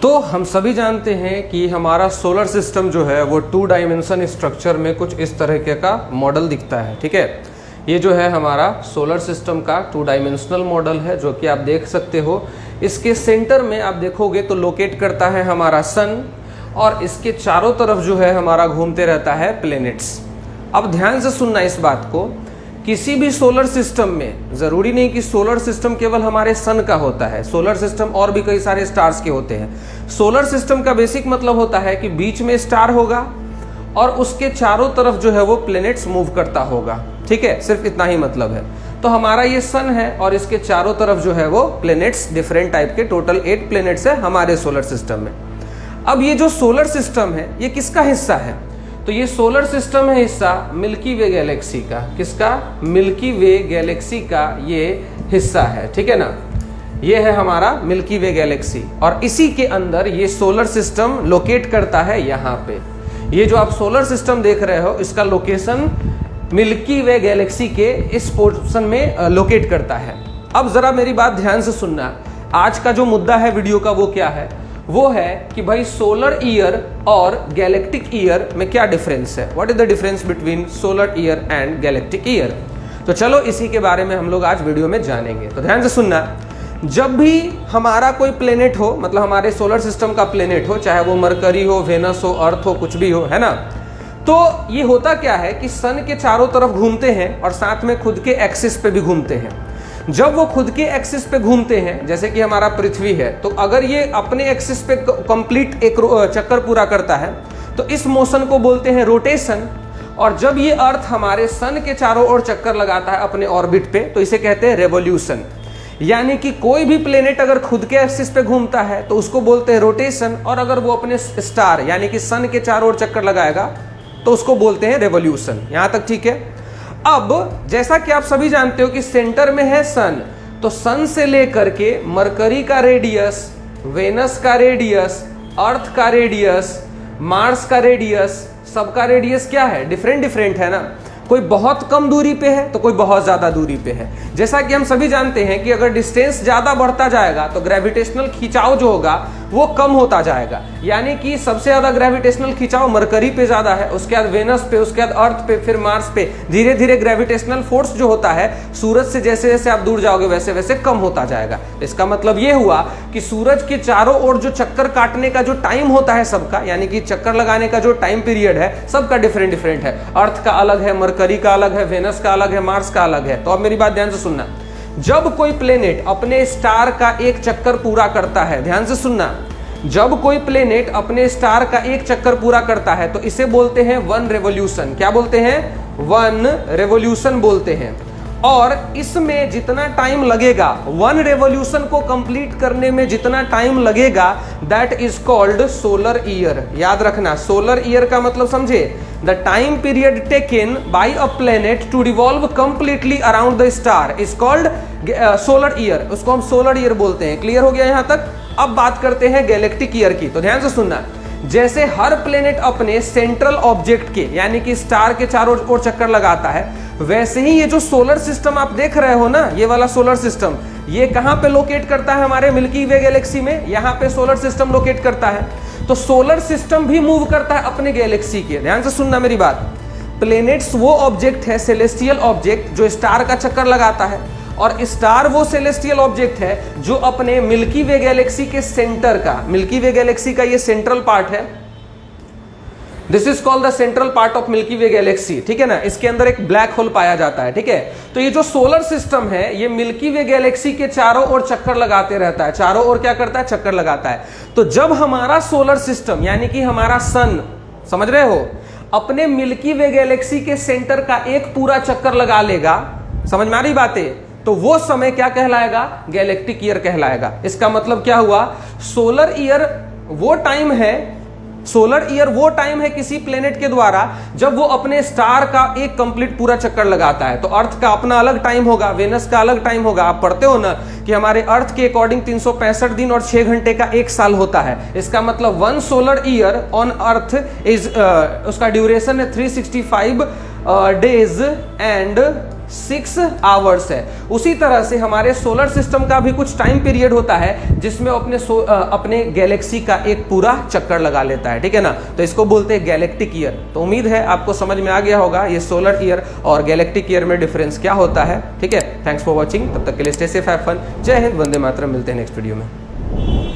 तो हम सभी जानते हैं कि हमारा सोलर सिस्टम जो है वो 2 डायमेंशन स्ट्रक्चर में कुछ इस तरह का मॉडल दिखता है। ठीक है, ये जो है हमारा सोलर सिस्टम का 2 डायमेंशनल मॉडल है जो कि आप देख सकते हो। इसके सेंटर में आप देखोगे तो लोकेट करता है हमारा सन और इसके चारों तरफ जो है हमारा घूमते रहता है प्लैनेट्स। अब ध्यान से सुनना इस बात को, किसी भी सोलर सिस्टम में जरूरी नहीं कि सोलर सिस्टम केवल हमारे सन का होता है, सोलर सिस्टम और भी कई सारे स्टार्स के होते हैं। सोलर सिस्टम का बेसिक मतलब होता है कि बीच में स्टार होगा और उसके चारों तरफ जो है वो प्लैनेट्स मूव करता होगा। ठीक है, सिर्फ इतना ही मतलब है। तो हमारा ये सन है और इसके चारों तरफ जो है वो प्लैनेट्स, डिफरेंट टाइप के टोटल 8 प्लैनेट्स है हमारे सोलर सिस्टम में। अब ये जो सोलर सिस्टम है ये किसका हिस्सा है? तो ये सोलर सिस्टम है हिस्सा मिल्की वे गैलेक्सी का। किसका? मिल्की वे गैलेक्सी का ये हिस्सा है। ठीक है ना, ये है हमारा मिल्की वे गैलेक्सी और इसी के अंदर ये सोलर सिस्टम लोकेट करता है। यहाँ पे ये जो आप सोलर सिस्टम देख रहे हो इसका लोकेशन मिल्की वे गैलेक्सी के इस पोर्शन में लोकेट करता है। अब जरा मेरी बात ध्यान से सुनना, आज का जो मुद्दा है वीडियो का वो क्या है? वो है कि भाई सोलर ईयर और गैलेक्टिक ईयर में क्या डिफरेंस है। What is the difference between solar year and galactic year? तो चलो इसी के बारे में हम लोग आज वीडियो में जानेंगे। तो ध्यान से सुनना, जब भी हमारा कोई प्लेनेट हो, मतलब हमारे सोलर सिस्टम का प्लेनेट हो, चाहे वो मरकरी हो, वेनस हो, अर्थ हो, कुछ भी हो, है ना, तो ये होता क्या है कि सन के चारों तरफ घूमते हैं और साथ में खुद के एक्सिस पे भी घूमते हैं। जब वो खुद के एक्सिस पे घूमते हैं, जैसे कि हमारा पृथ्वी है, तो अगर ये अपने एक्सिस पे कंप्लीट एक चक्कर पूरा करता है तो इस मोशन को बोलते हैं रोटेशन। और जब ये अर्थ हमारे सन के चारों ओर चक्कर लगाता है अपने ऑर्बिट पे तो इसे कहते हैं रेवोल्यूशन। यानी कि कोई भी प्लेनेट अगर खुद के एक्सिस पे घूमता है तो उसको बोलते हैं रोटेशन, और अगर वो अपने स्टार यानी कि सन के चारों ओर चक्कर लगाएगा तो उसको बोलते हैं रेवोल्यूशन। यहां तक ठीक है। अब जैसा कि आप सभी जानते हो कि सेंटर में है सन, तो सन से लेकर के मरकरी का रेडियस, वेनस का रेडियस, अर्थ का रेडियस, मार्स का रेडियस, सबका रेडियस क्या है? डिफरेंट डिफरेंट है ना। कोई बहुत कम दूरी पे है तो कोई बहुत ज्यादा दूरी पे है। जैसा कि हम सभी जानते हैं कि अगर डिस्टेंस ज्यादा बढ़ता जाएगा तो ग्रेविटेशनल खिंचाव जो होगा वो कम होता जाएगा। यानी कि सबसे ज्यादा ग्रेविटेशनल खिंचाव मरकरी पे ज्यादा है, उसके बाद वेनस पे, उसके बाद अर्थ पे, फिर मार्स पे। धीरे धीरे ग्रेविटेशनल फोर्स जो होता है सूरज से जैसे जैसे आप दूर जाओगे वैसे वैसे कम होता जाएगा। इसका मतलब ये हुआ कि सूरज के चारों ओर जो चक्कर काटने का जो टाइम होता है सबका, यानी कि चक्कर लगाने का जो टाइम पीरियड है सबका डिफरेंट डिफरेंट है। अर्थ का अलग है, मरकरी का अलग है, वेनस का अलग है, मार्स का अलग है। तो अब मेरी बात ध्यान से सुनना, जब कोई प्लेनेट अपने स्टार का एक चक्कर पूरा करता है, ध्यान से सुनना, जब कोई प्लेनेट अपने स्टार का एक चक्कर पूरा करता है तो इसे बोलते हैं 1 रेवोल्यूशन। क्या बोलते हैं? 1 रेवोल्यूशन बोलते हैं। और इसमें जितना टाइम लगेगा, 1 रेवोल्यूशन को कंप्लीट करने में जितना टाइम लगेगा, that is called solar year. याद रखना, सोलर ईयर का मतलब समझे, the time period taken by a planet to revolve completely around the star is called solar year. उसको हम सोलर ईयर बोलते हैं। क्लियर हो गया यहां तक? अब बात करते हैं गैलेक्टिक ईयर की। तो ध्यान से सुनना, जैसे हर प्लेनेट अपने सेंट्रल ऑब्जेक्ट के यानी कि स्टार के चारों ओर चक्कर लगाता है, वैसे ही ये जो सोलर सिस्टम आप देख रहे हो ना, ये वाला सोलर सिस्टम, ये कहां पे लोकेट करता है? हमारे मिल्की वे गैलेक्सी में। यहां पे सोलर सिस्टम लोकेट करता है। तो सोलर सिस्टम भी मूव करता है अपने गैलेक्सी के। ध्यान से सुनना मेरी बात, प्लेनेट्स वो ऑब्जेक्ट है, सेलेस्टियल ऑब्जेक्ट, जो स्टार का चक्कर लगाता है, और स्टार वो सेलेस्टियल ऑब्जेक्ट है जो अपने मिल्की वे गैलेक्सी के सेंटर का, मिल्की वे गैलेक्सी का ये सेंट्रल पार्ट है, this is called the central part of milky way Galaxy. ठीक है ना, इसके अंदर एक ब्लैक होल पाया जाता है। ठीक है, तो ये जो सोलर सिस्टम है ये मिल्की वे गैलेक्सी के चारों ओर चक्कर लगाते रहता है। चारों ओर क्या करता है? चक्कर लगाता है। तो जब हमारा सोलर सिस्टम यानी कि हमारा सन, समझ रहे हो, अपने मिल्की वे गैलेक्सी के सेंटर का एक पूरा चक्कर लगा लेगा, समझ में आ रही बातें, तो वो समय क्या कहलाएगा? गैलेक्टिक ईयर कहलाएगा। इसका मतलब क्या हुआ? सोलर ईयर वो टाइम है, सोलर ईयर वो टाइम है किसी प्लेनेट के द्वारा जब वो अपने स्टार का एक कंप्लीट पूरा चक्कर लगाता है। तो अर्थ का अपना अलग टाइम होगा, वेनस का अलग टाइम होगा। आप पढ़ते हो ना कि हमारे अर्थ के अकॉर्डिंग 365 दिन और 6 घंटे का एक साल होता है। इसका मतलब 1 solar year on earth is उसका ड्यूरेशन है 365 डेज एंड 6 आवर्स है। उसी तरह से हमारे सोलर सिस्टम का भी कुछ टाइम पीरियड होता है जिसमें अपने गैलेक्सी का एक पूरा चक्कर लगा लेता है, ठीक है ना। तो इसको बोलते हैं गैलेक्टिक ईयर। तो उम्मीद है आपको समझ में आ गया होगा ये सोलर ईयर और गैलेक्टिक ईयर में डिफरेंस क्या होता है, ठीक है। थैंक्स फॉर वॉचिंग, तब तक के लिए स्टे सेफ, हैव फन। जय हिंद, वंदे मातरम। मिलते हैं नेक्स्ट वीडियो में।